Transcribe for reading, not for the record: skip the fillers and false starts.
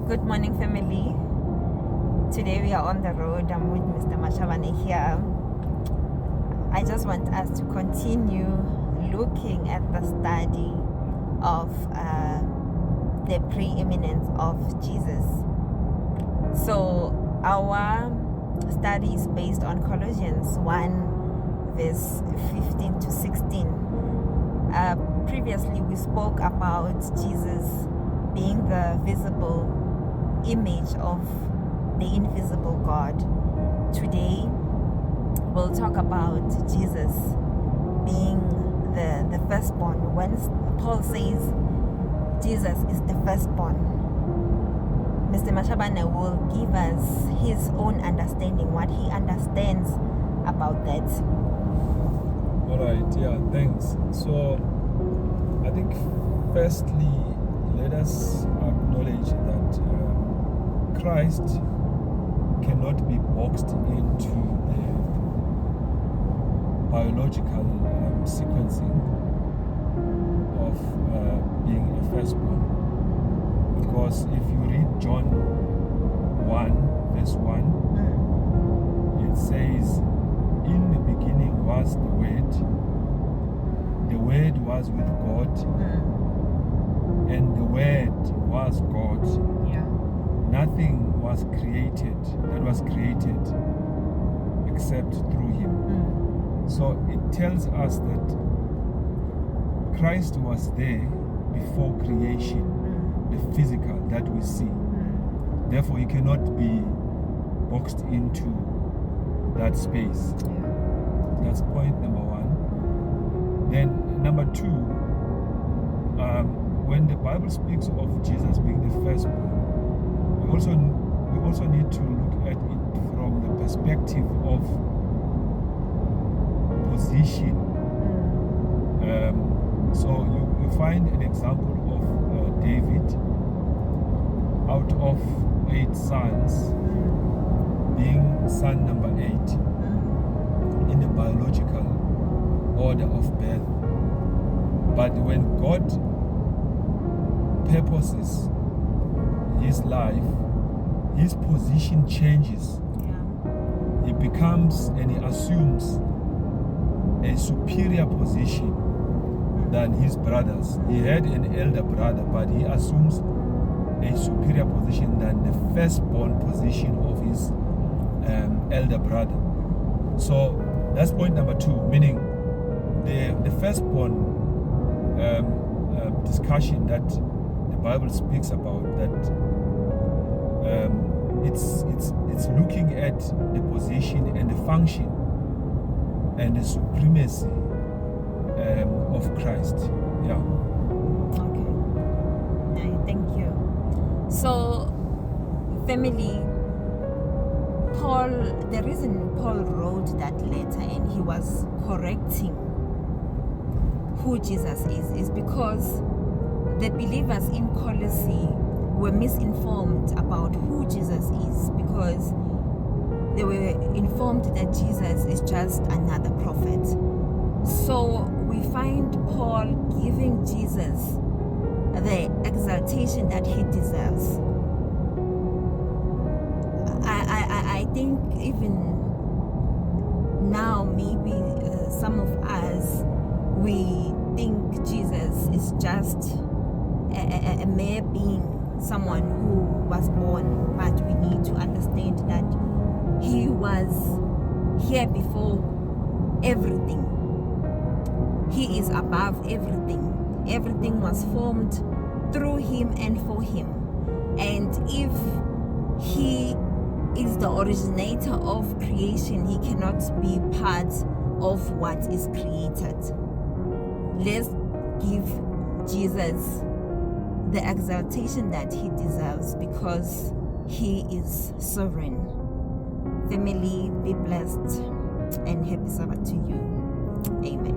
Good morning, family. Today we are on the road. I'm with Mr. Mashavane here. I just want us to continue looking at the study of the preeminence of Jesus. So our study is based on Colossians 1 verse 15 to 16. Previously we spoke about Jesus being the visible image of the invisible God. Today we'll talk about Jesus being the firstborn. When Paul says Jesus is the firstborn, Mr. Mashabane will give us his own understanding, what he understands about that. Alright, yeah, thanks. So I think firstly let us acknowledge that Christ cannot be boxed into the biological sequencing of being a firstborn. Because if you read John 1 verse 1, it says, in the beginning was the Word was with God, and the Word was God. Yeah. Nothing was created that was created except through him. So it tells us that Christ was there before creation, the physical that we see. Therefore he cannot be boxed into that space. That's point number one. Then number two, when the Bible speaks of Jesus being the firstborn, we also need to look at it from the perspective of position. So you find an example of David, out of 8 sons, being son number 8 in the biological order of birth. But when God purposes his life, his position changes. He becomes and he assumes a superior position than his brothers. He had an elder brother, but he assumes a superior position than the firstborn position of his elder brother. So that's point number 2, meaning the firstborn discussion that the Bible speaks about, that it's looking at the position and the function and the supremacy of Christ. Yeah. Okay. Thank you. So, family, the reason Paul wrote that letter and he was correcting who Jesus is because the believers in Colossae were misinformed about who Jesus is, because they were informed that Jesus is just another prophet. So we find Paul giving Jesus the exaltation that he deserves. I think even now maybe some of us, we think Jesus is just a mere being, someone who was born, but we need to understand that he was here before everything. He is above everything. Everything was formed through him and for him. And if he is the originator of creation, he cannot be part of what is created. Let's give Jesus the exaltation that he deserves, because he is sovereign. Family, be blessed and happy Sabbath to you. Amen.